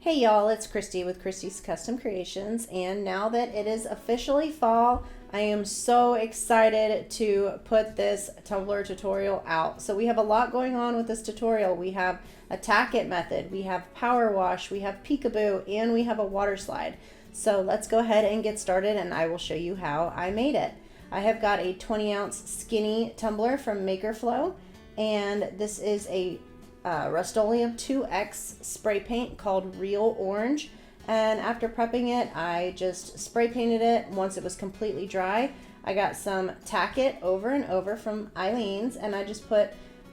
Hey y'all, it's Christy with Christy's Custom Creations, and now that it is officially fall, I am so excited to put this tumbler tutorial out. So we have a lot going on with this tutorial. We have a Tack-It method, we have Powerwash, we have peekaboo, and we have a Waterslide. So let's go ahead and get started and I will show you how I made it. I have got a 20-ounce skinny tumbler from Makerflow, and this is a Rust-Oleum 2X spray paint called Real Orange, and after prepping it I just spray painted it. Once it was completely dry, I got some Tack-It over and over from Eileen's, and I just put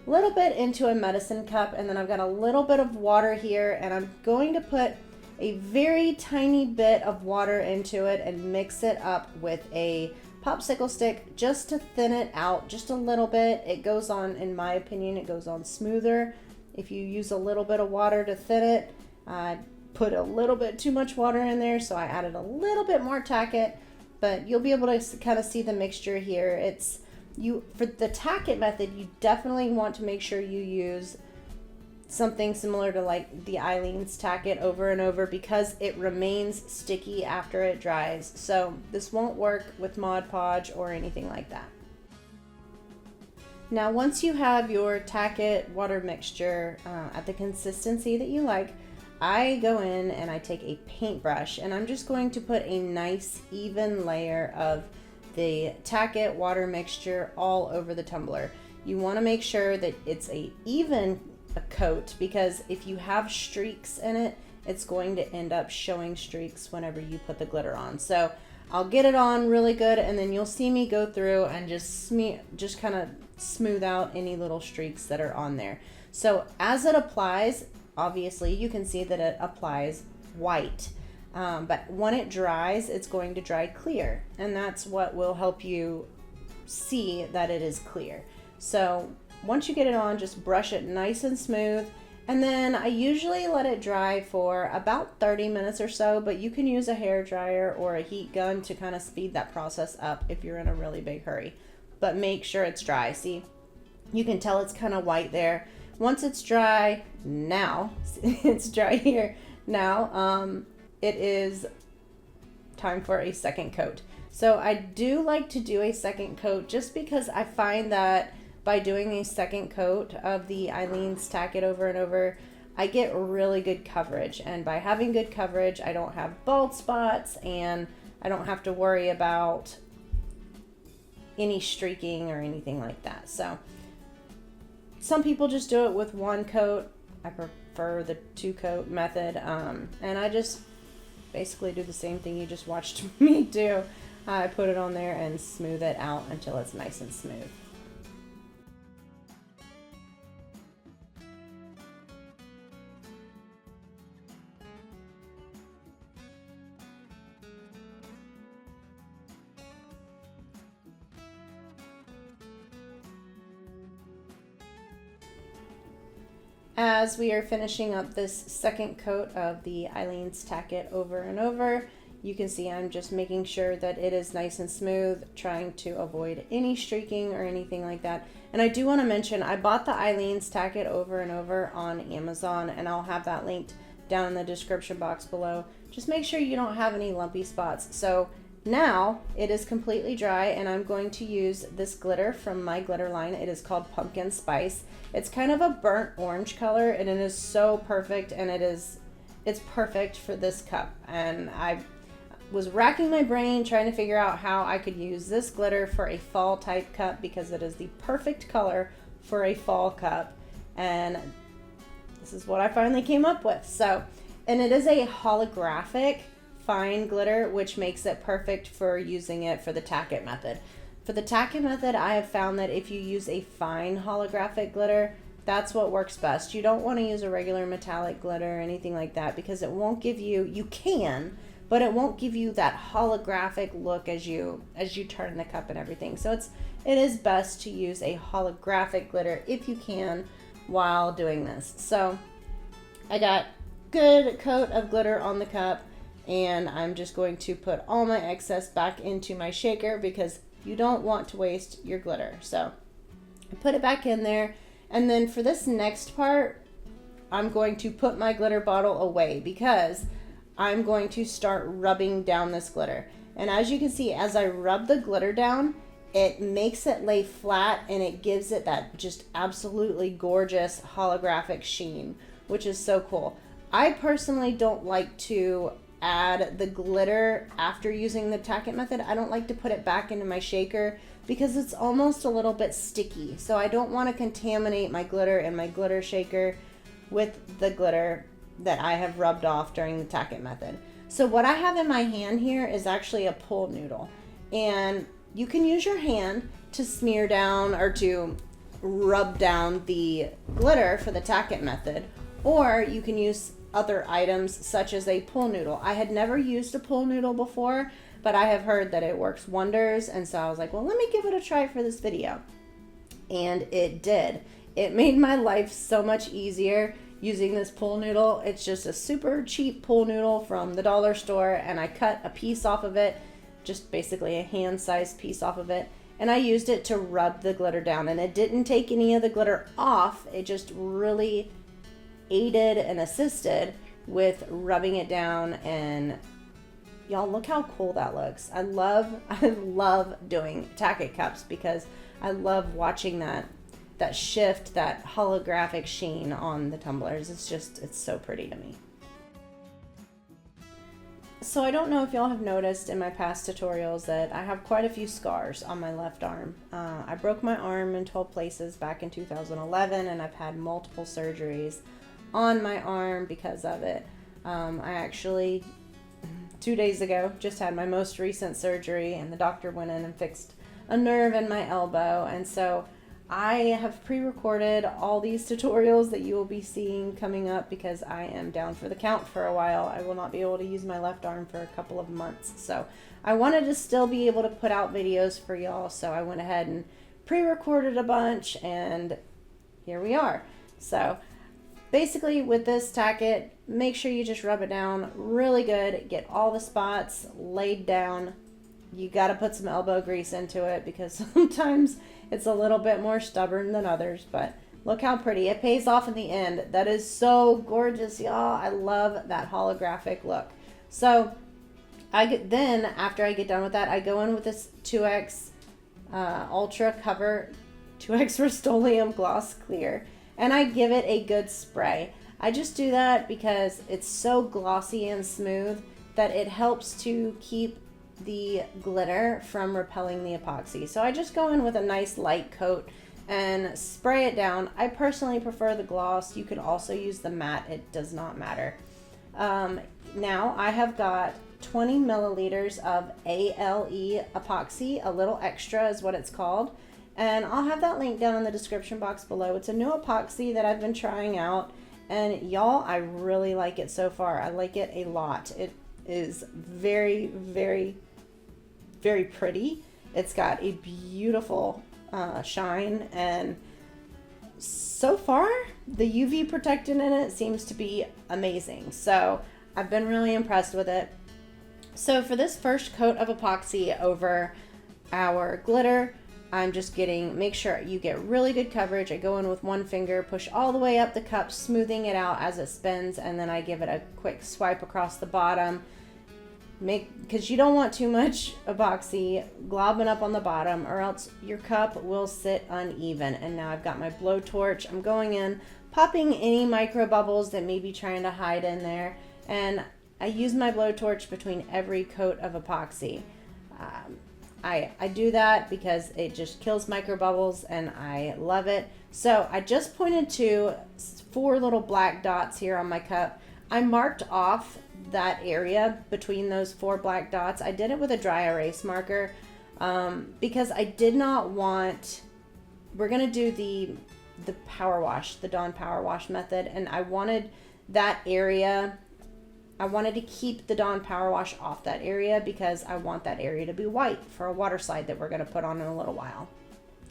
a little bit into a medicine cup, and then I've got a little bit of water here, and I'm going to put a very tiny bit of water into it and mix it up with a popsicle stick just to thin it out just a little bit. It goes on, in my opinion, it goes on smoother if you use a little bit of water to thin it. I put a little bit too much water in there, so I added a little bit more Tack-It, but you'll be able to kind of see the mixture here. For the Tack-It method, you definitely want to make sure you use something similar to like the Eileen's Tack-It over and over, because it remains sticky after it dries. So this won't work with Mod Podge or anything like that. Now once you have your Tack-It water mixture at the consistency that you like, I go in and I take a paintbrush and I'm just going to put a nice even layer of the Tack-It water mixture all over the tumbler. You want to make sure that it's a even coat, because if you have streaks in it, it's going to end up showing streaks whenever you put the glitter on. So I'll get it on really good, and then you'll see me go through and just kind of smooth out any little streaks that are on there. So as it applies, obviously you can see that it applies white, but when it dries, it's going to dry clear, and that's what will help you see that it is clear. So once you get it on, just brush it nice and smooth, and then I usually let it dry for about 30 minutes or so, but you can use a hair dryer or a heat gun to kind of speed that process up if you're in a really big hurry. But make sure it's dry. See, you can tell it's kind of white there. Once it's dry, now, it's dry here, now it is time for a second coat. So I do like to do a second coat just because I find that by doing a second coat of the Eileen's Tack-It over and over, I get really good coverage. And by having good coverage, I don't have bald spots and I don't have to worry about any streaking or anything like that. So some people just do it with one coat. I prefer the 2-coat method. And I just basically do the same thing you just watched me do. I put it on there and smooth it out until it's nice and smooth. As we are finishing up this second coat of the Eileen's Tack-It over and over, you can see I'm just making sure that it is nice and smooth, trying to avoid any streaking or anything like that. And I do want to mention, I bought the Eileen's Tack-It over and over on Amazon, and I'll have that linked down in the description box below. Just make sure you don't have any lumpy spots. So now it is completely dry, and I'm going to use this glitter from my glitter line. It is called Pumpkin Spice. It's kind of a burnt orange color, and it is so perfect, and it's perfect for this cup. And I was racking my brain trying to figure out how I could use this glitter for a fall type cup, because it is the perfect color for a fall cup, and this is what I finally came up with. So, and it is a holographic fine glitter, which makes it perfect for using it for the Tack-It method. For the Tack-It method, I have found that if you use a fine holographic glitter, that's what works best. You don't want to use a regular metallic glitter or anything like that, because it won't give you, you can, but it won't give you that holographic look as you turn the cup and everything. So it is best to use a holographic glitter if you can while doing this. So I got good coat of glitter on the cup, and I'm just going to put all my excess back into my shaker, because you don't want to waste your glitter. So I put it back in there, and then for this next part, I'm going to put my glitter bottle away because I'm going to start rubbing down this glitter. And as you can see, as I rub the glitter down, it makes it lay flat and it gives it that just absolutely gorgeous holographic sheen, which is so cool. I personally don't like to add the glitter after using the Tack-It method. I don't like to put it back into my shaker because it's almost a little bit sticky. So I don't want to contaminate my glitter in my glitter shaker with the glitter that I have rubbed off during the Tack-It method. So what I have in my hand here is actually a pool noodle, and you can use your hand to smear down or to rub down the glitter for the Tack-It method, or you can use other items such as a pool noodle. I had never used a pool noodle before, but I have heard that it works wonders, and so I was like, well, let me give it a try for this video. And it did. It made my life so much easier using this pool noodle. It's just a super cheap pool noodle from the dollar store, and I cut a piece off of it, just basically a hand-sized piece off of it, and I used it to rub the glitter down, and it didn't take any of the glitter off. It just really aided and assisted with rubbing it down. And y'all, look how cool that looks. I love doing Tack-It cups because I love watching that shift, that holographic sheen on the tumblers. It's so pretty to me. So I don't know if y'all have noticed in my past tutorials that I have quite a few scars on my left arm. I broke my arm in 12 places back in 2011, and I've had multiple surgeries on my arm because of it. I actually 2 days ago just had my most recent surgery, and the doctor went in and fixed a nerve in my elbow, and so I have pre-recorded all these tutorials that you will be seeing coming up because I am down for the count for a while. I will not be able to use my left arm for a couple of months, so I wanted to still be able to put out videos for y'all, so I went ahead and pre-recorded a bunch, and here we are. So basically with this Tack-It, make sure you just rub it down really good, get all the spots laid down. You got to put some elbow grease into it because sometimes it's a little bit more stubborn than others, but look how pretty. It pays off in the end. That is so gorgeous, y'all. I love that holographic look. So after I get done with that, I go in with this 2X Ultra Cover 2X Rust-Oleum Gloss Clear, and I give it a good spray. I just do that because it's so glossy and smooth that it helps to keep the glitter from repelling the epoxy. So I just go in with a nice light coat and spray it down. I personally prefer the gloss. You could also use the matte. It does not matter. Now I have got 20 milliliters of ALE epoxy, a little extra is what it's called. And I'll have that link down in the description box below. It's a new epoxy that I've been trying out. And y'all, I really like it so far. I like it a lot. It is very, very, very pretty. It's got a beautiful shine, and so far the UV protectant in it seems to be amazing. So I've been really impressed with it. So for this first coat of epoxy over our glitter, I'm just make sure you get really good coverage. I go in with one finger, push all the way up the cup, smoothing it out as it spins, and then I give it a quick swipe across the bottom. Because you don't want too much epoxy globbing up on the bottom, or else your cup will sit uneven. And now I've got my blowtorch. I'm going in, popping any micro bubbles that may be trying to hide in there, and I use my blowtorch between every coat of epoxy. I do that because it just kills micro bubbles, and I love it. So I just pointed to 4 little black dots here on my cup. I marked off that area between those 4 black dots. I did it with a dry erase marker because I did not want, we're going to do the power wash, the Dawn power wash method, and I wanted that area, I wanted to keep the Dawn power wash off that area because I want that area to be white for a water slide that we're going to put on in a little while.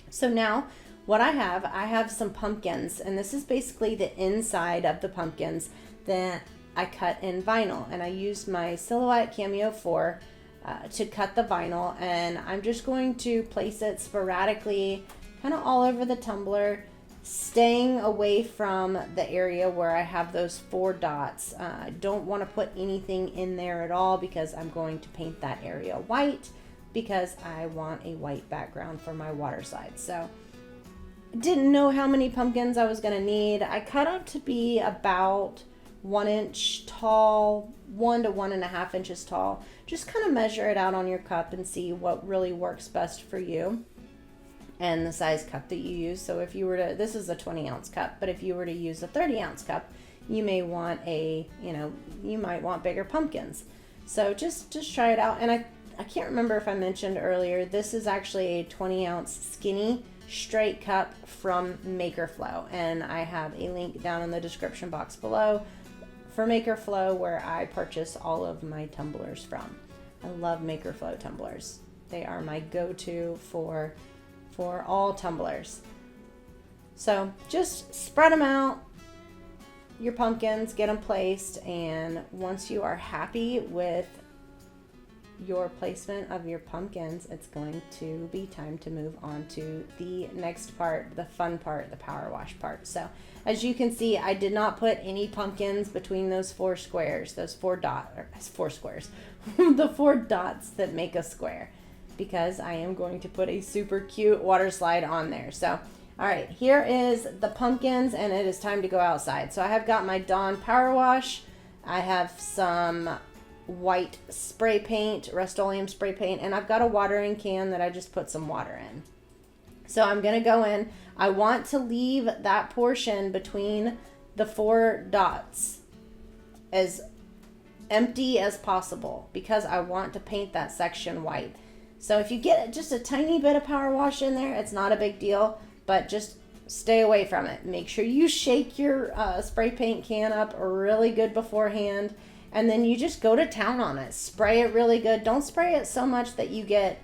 So now what I have some pumpkins, and this is basically the inside of the pumpkins that I cut in vinyl, and I used my Silhouette Cameo 4 to cut the vinyl, and I'm just going to place it sporadically kind of all over the tumbler. staying away from the area where I have those 4 dots. I don't want to put anything in there at all because I'm going to paint that area white because I want a white background for my water slide. So didn't know how many pumpkins I was going to need. I cut up to be about 1 inch tall, 1 to 1.5 inches tall. Just kind of measure it out on your cup and see what really works best for you and the size cup that you use. So if you were to, this is a 20-ounce cup, but if you were to use a 30-ounce cup, you may want you might want bigger pumpkins. So just try it out. And I can't remember if I mentioned earlier, this is actually a 20-ounce skinny straight cup from Makerflow, and I have a link down in the description box below for Makerflow where I purchase all of my tumblers from. I love Makerflow tumblers. They are my go-to for all tumblers. So just spread them out, your pumpkins, get them placed, and once you are happy with your placement of your pumpkins, it's going to be time to move on to the next part, the fun part, the power wash part. So as you can see, I did not put any pumpkins between those 4 squares, the 4 dots that make a square, because I am going to put a super cute water slide on there. So all right, here is the pumpkins, and it is time to go outside. So I have got my Dawn Power Wash. I have some white spray paint, Rust-Oleum spray paint, and I've got a watering can that I just put some water in. So I'm going to go in. I want to leave that portion between the 4 dots as empty as possible because I want to paint that section white. So if you get just a tiny bit of power wash in there, it's not a big deal, but just stay away from it. Make sure you shake your spray paint can up really good beforehand, and then you just go to town on it. Spray it really good. Don't spray it so much that you get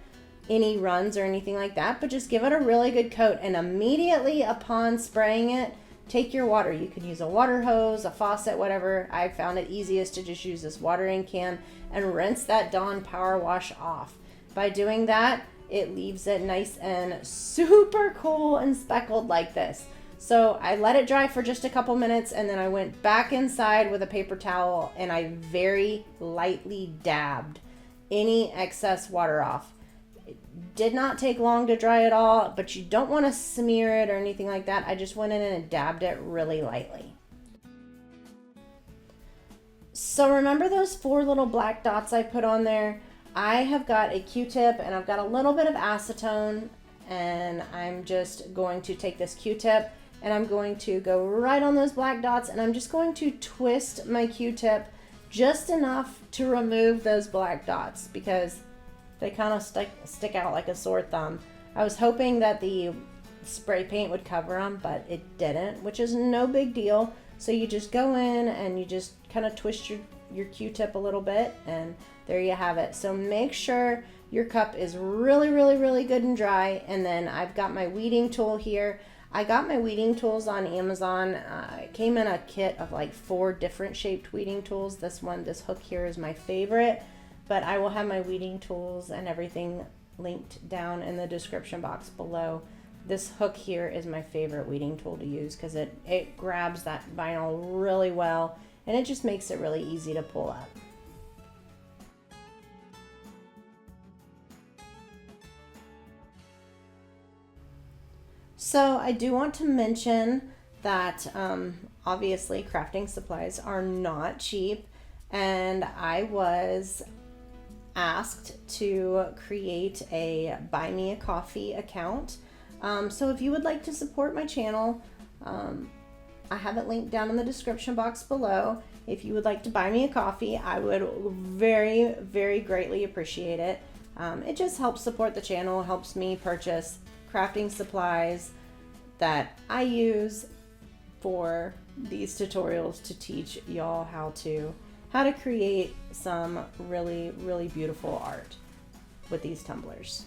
any runs or anything like that, but just give it a really good coat, and immediately upon spraying it, take your water. You can use a water hose, a faucet, whatever. I found it easiest to just use this watering can and rinse that Dawn Power Wash off. By doing that, it leaves it nice and super cool and speckled like this. So I let it dry for just a couple minutes, and then I went back inside with a paper towel and I very lightly dabbed any excess water off. It did not take long to dry it all, but you don't want to smear it or anything like that. I just went in and dabbed it really lightly. So remember those 4 little black dots I put on there? I have got a Q-tip and I've got a little bit of acetone, and I'm just going to take this Q-tip and I'm going to go right on those black dots, and I'm just going to twist my Q-tip just enough to remove those black dots because they kind of stick out like a sore thumb. I was hoping that the spray paint would cover them, but it didn't, which is no big deal. So you just go in and you just kind of twist your Q-tip a little bit, and there you have it. So make sure your cup is really, really, really good and dry. And then I've got my weeding tool here. I got my weeding tools on Amazon. It came in a kit of like 4 different shaped weeding tools. This hook here is my favorite, but I will have my weeding tools and everything linked down in the description box below. This hook here is my favorite weeding tool to use because it grabs that vinyl really well, and it just makes it really easy to pull up. So I do want to mention that obviously crafting supplies are not cheap, and I was asked to create a Buy Me a Coffee account. So if you would like to support my channel, I have it linked down in the description box below. If you would like to buy me a coffee, I would very, very greatly appreciate it. It just helps support the channel, helps me purchase crafting supplies that I use for these tutorials to teach y'all how to create some really, really beautiful art with these tumblers.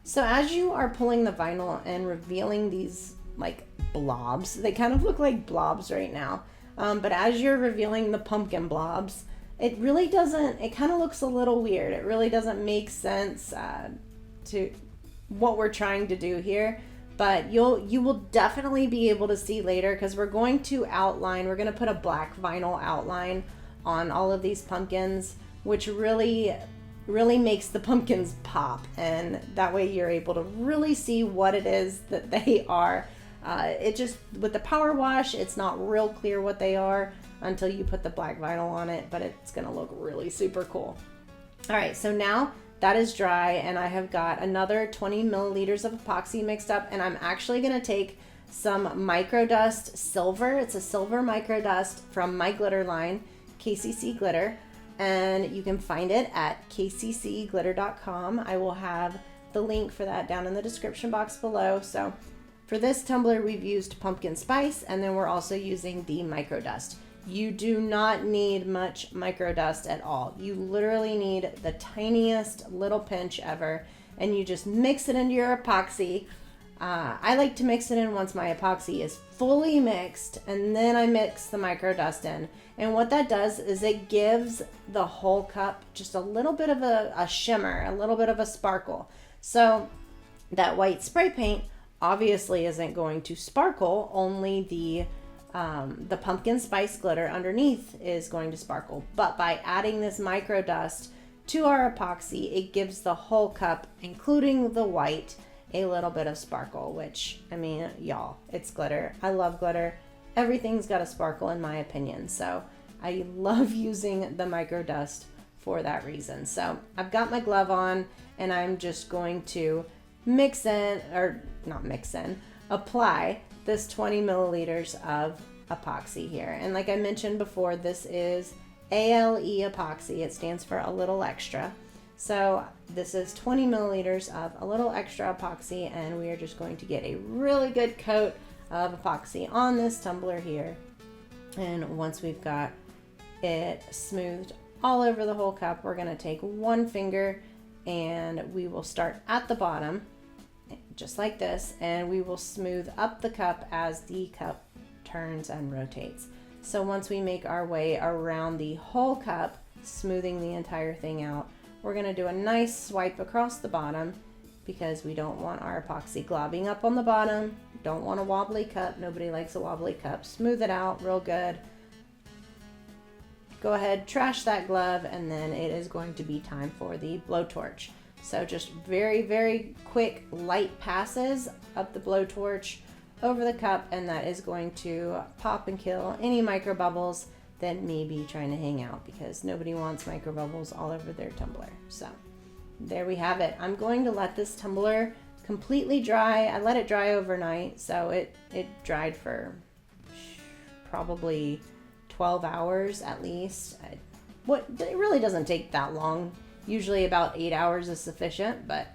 So as you are pulling the vinyl and revealing these like blobs, they kind of look like blobs right now, but as you're revealing the pumpkin blobs, it really doesn't, it kind of looks a little weird. It really doesn't make sense to what we're trying to do here. But you will definitely be able to see later, because we're going to outline, we're going to put a black vinyl outline on all of these pumpkins, which really makes the pumpkins pop, and that way you're able to really see what it is that they are. It just, with the power wash, it's not real clear what they are until you put the black vinyl on it, but it's going to look really super cool. All right, so now that is dry, and I have got another 20 milliliters of epoxy mixed up, and I'm actually going to take some microdust silver. It's a silver microdust from my glitter line, KCC Glitter, and you can find it at kccglitter.com. I will have the link for that down in the description box below. So for this tumbler, we've used pumpkin spice, and then we're also using the microdust. You do not need much microdust at all. You literally need the tiniest little pinch ever, and you just mix it into your epoxy. I like to mix it in once my epoxy is fully mixed, and then I mix the microdust in. And what that does is it gives the whole cup just a little bit of a shimmer, a little bit of a sparkle. So that white spray paint obviously isn't going to sparkle, only the pumpkin spice glitter underneath is going to sparkle. But by adding this microdust to our epoxy, it gives the whole cup, including the white, a little bit of sparkle, which, I mean, y'all, it's glitter. I love glitter. Everything's got a sparkle in my opinion. So I love using the microdust for that reason. So I've got my glove on, and I'm just going to apply this 20 milliliters of epoxy here. And like I mentioned before, this is ALE epoxy. It stands for a little extra. So this is 20 milliliters of a little extra epoxy, and we are just going to get a really good coat of epoxy on this tumbler here. And once we've got it smoothed all over the whole cup, we're going to take one finger and we will start at the bottom just like this, and we will smooth up the cup as the cup turns and rotates. So once we make our way around the whole cup, smoothing the entire thing out, we're going to do a nice swipe across the bottom, because we don't want our epoxy globbing up on the bottom. Don't want a wobbly cup. Nobody likes a wobbly cup. Smooth it out real good. Go ahead, trash that glove, and then it is going to be time for the blowtorch. So just very, very quick, light passes of the blowtorch over the cup, and that is going to pop and kill any micro bubbles that may be trying to hang out, because nobody wants micro bubbles all over their tumbler. So there we have it. I'm going to let this tumbler completely dry. I let it dry overnight, so it dried for probably 12 hours at least. It really doesn't take that long. Usually about 8 hours is sufficient, but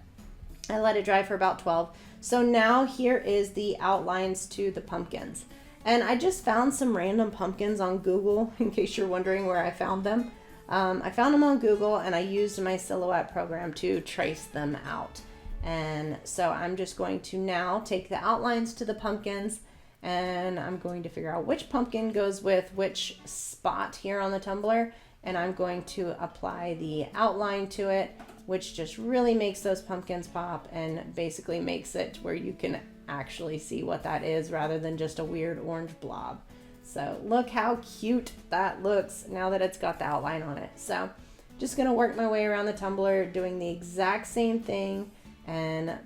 I let it dry for about 12. So now here is the outlines to the pumpkins. And I just found some random pumpkins on Google, in case you're wondering where I found them. I found them on Google, and I used my Silhouette program to trace them out. And so I'm just going to now take the outlines to the pumpkins, and I'm going to figure out which pumpkin goes with which spot here on the tumbler. And I'm going to apply the outline to it, which just really makes those pumpkins pop and basically makes it where you can actually see what that is rather than just a weird orange blob. So look how cute that looks now that it's got the outline on it. So just gonna work my way around the tumbler, doing the exact same thing and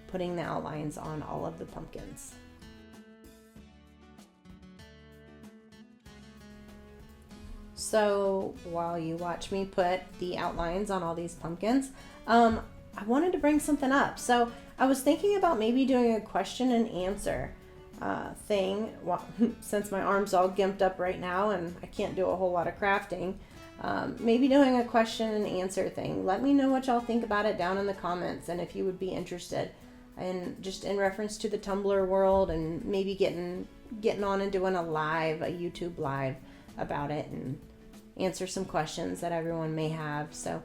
putting the outlines on all of the pumpkins. So while you watch me put the outlines on all these pumpkins, I wanted to bring something up. So I was thinking about maybe doing a question and answer thing. Well, since my arm's all gimped up right now and I can't do a whole lot of crafting, maybe doing a question and answer thing. Let me know what y'all think about it down in the comments, and if you would be interested. And just in reference to the Tumbler world, and maybe getting on and doing a YouTube live about it, and answer some questions that everyone may have. So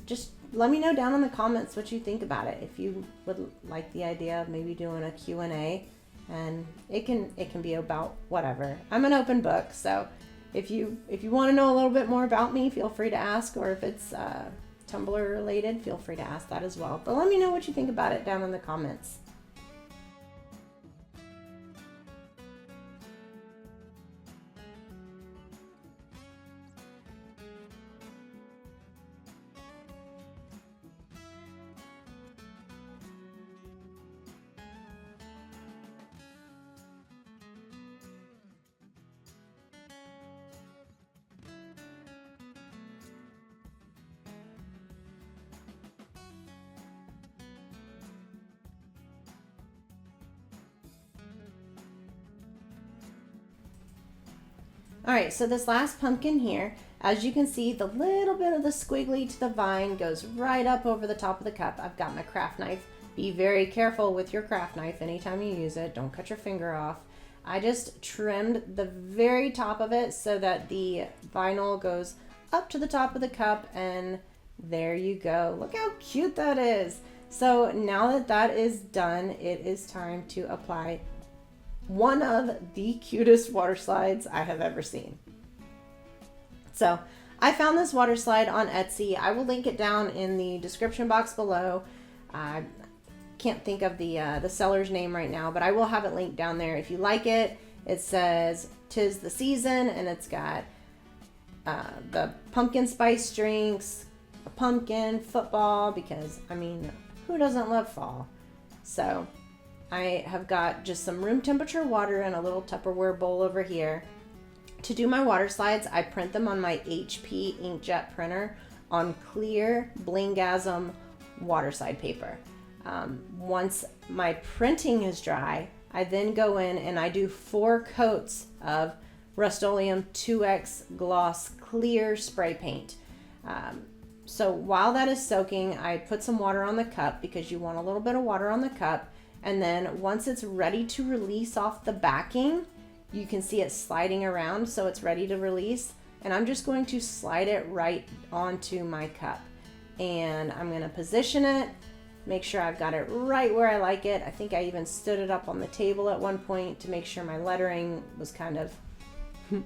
just let me know down in the comments what you think about it. If you would like the idea of maybe doing a Q&A, and it can be about whatever. I'm an open book, so if you want to know a little bit more about me, feel free to ask, or if it's tumbler related, feel free to ask that as well. But let me know what you think about it down in the comments. All right, so this last pumpkin here, as you can see, the little bit of the squiggly to the vine goes right up over the top of the cup. I've got my craft knife. Be very careful with your craft knife anytime you use it. Don't cut your finger off. I just trimmed the very top of it so that the vinyl goes up to the top of the cup, and there you go. Look how cute that is. So now that that is done, it is time to apply one of the cutest water slides I have ever seen. So I found this water slide on Etsy. I will link it down in the description box below. I can't think of the seller's name right now, but I will have it linked down there. If you like it, it says "'Tis the season," and it's got the pumpkin spice drinks, a pumpkin, football, because I mean, who doesn't love fall? So I have got just some room temperature water in a little Tupperware bowl over here. To do my water slides, I print them on my HP inkjet printer on clear Blingasm water slide paper. Once my printing is dry, I then go in and I do 4 coats of Rust-Oleum 2X gloss clear spray paint. So while that is soaking, I put some water on the cup, because you want a little bit of water on the cup. And then once it's ready to release off the backing, you can see it sliding around, so it's ready to release. And I'm just going to slide it right onto my cup. And I'm going to position it, make sure I've got it right where I like it. I think I even stood it up on the table at one point to make sure my lettering was kind of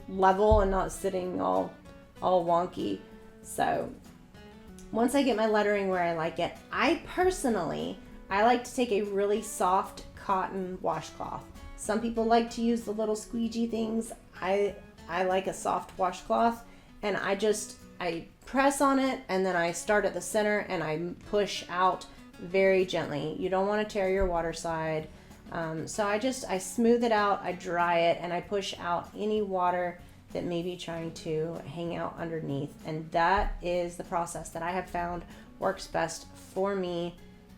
level and not sitting all wonky. So once I get my lettering where I like it, I like to take a really soft cotton washcloth. Some people like to use the little squeegee things. I like a soft washcloth, and I press on it, and then I start at the center and I push out very gently. You don't want to tear your water slide. So I smooth it out, I dry it, and I push out any water that may be trying to hang out underneath. And that is the process that I have found works best for me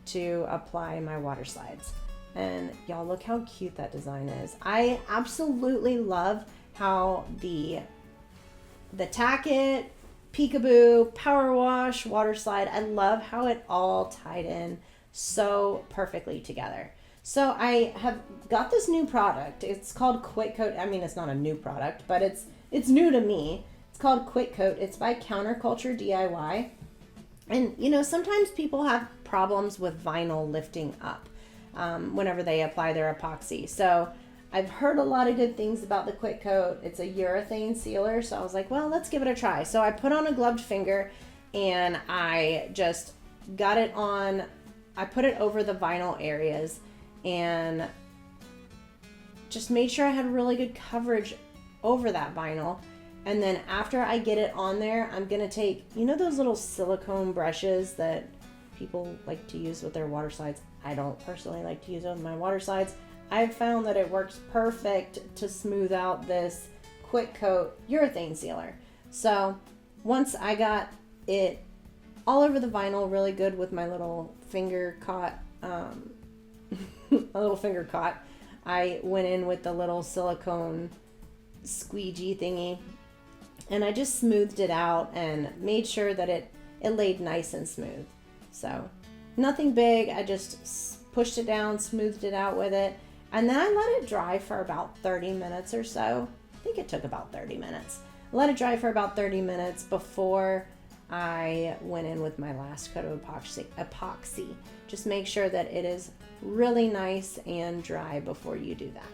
to apply my water slides. And y'all, look how cute that design is. I absolutely love how the Tack-It, Peekaboo, Powerwash, water slide, I love how it all tied in so perfectly together. So I have got this new product. It's called Quick Coat. I mean, it's not a new product, but it's new to me. It's called Quick Coat. It's by Counterculture DIY. And you know, sometimes people have problems with vinyl lifting up whenever they apply their epoxy. So I've heard a lot of good things about the Quick Coat. It's a urethane sealer, so I was like, well, let's give it a try. So I put on a gloved finger and I just got it on, I put it over the vinyl areas and just made sure I had really good coverage over that vinyl. And then after I get it on there, I'm gonna take, you know those little silicone brushes that people like to use with their water slides? I don't personally like to use it with my water slides. I've found that it works perfect to smooth out this Quick Coat urethane sealer. So once I got it all over the vinyl really good with my little finger caught, I went in with the little silicone squeegee thingy, and I just smoothed it out and made sure that it laid nice and smooth. So nothing big, I just pushed it down, smoothed it out with it, and then I let it dry for about 30 minutes or so. I think it took about 30 minutes. Let it dry for about 30 minutes before I went in with my last coat of epoxy. Just make sure that it is really nice and dry before you do that.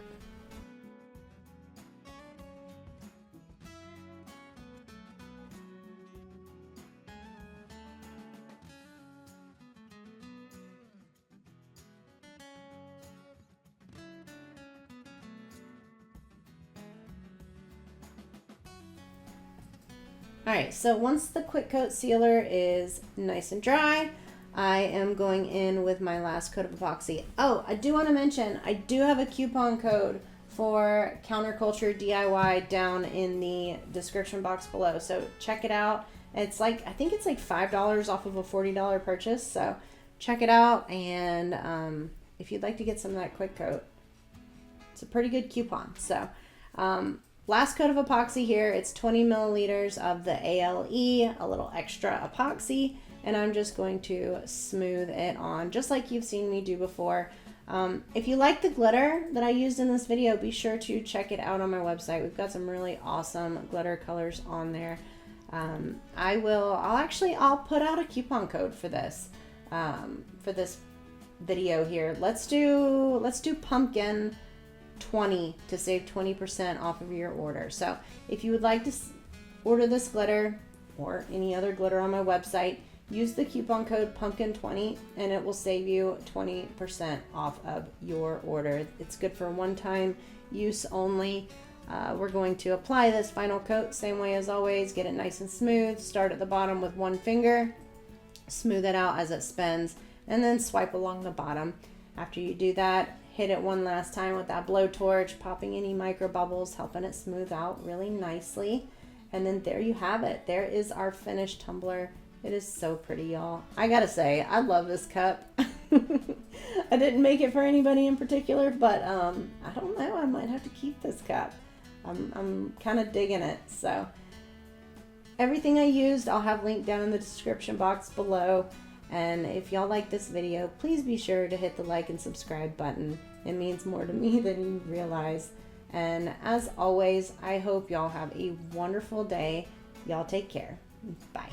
All right, so once the quick coat sealer is nice and dry, I am going in with my last coat of epoxy. Oh, I do want to mention, I do have a coupon code for Counterculture DIY down in the description box below. So check it out. It's like, I think it's like $5 off of a $40 purchase. So check it out. And if you'd like to get some of that quick coat, it's a pretty good coupon. So last coat of epoxy here, it's 20 milliliters of the ALE, a little extra epoxy, and I'm just going to smooth it on just like you've seen me do before. If you like the glitter that I used in this video, be sure to check it out on my website. We've got some really awesome glitter colors on there. I'll put out a coupon code for this video here. Let's do pumpkin 20 to save 20% off of your order. So if you would like to order this glitter or any other glitter on my website, use the coupon code pumpkin20 and it will save you 20% off of your order. It's good for one-time use only. We're going to apply this final coat same way as always. Get it nice and smooth. Start at the bottom with one finger, smooth it out as it spins, and then swipe along the bottom. After you do that, hit it one last time with that blowtorch, popping any micro bubbles, helping it smooth out really nicely. And then there you have it. There is our finished tumbler. It is so pretty, y'all. I gotta say, I love this cup. I didn't make it for anybody in particular, but I don't know, I might have to keep this cup. I'm kind of digging it. So everything I used, I'll have linked down in the description box below. And if y'all like this video, please be sure to hit the like and subscribe button. It means more to me than you realize. And as always, I hope y'all have a wonderful day. Y'all take care. Bye.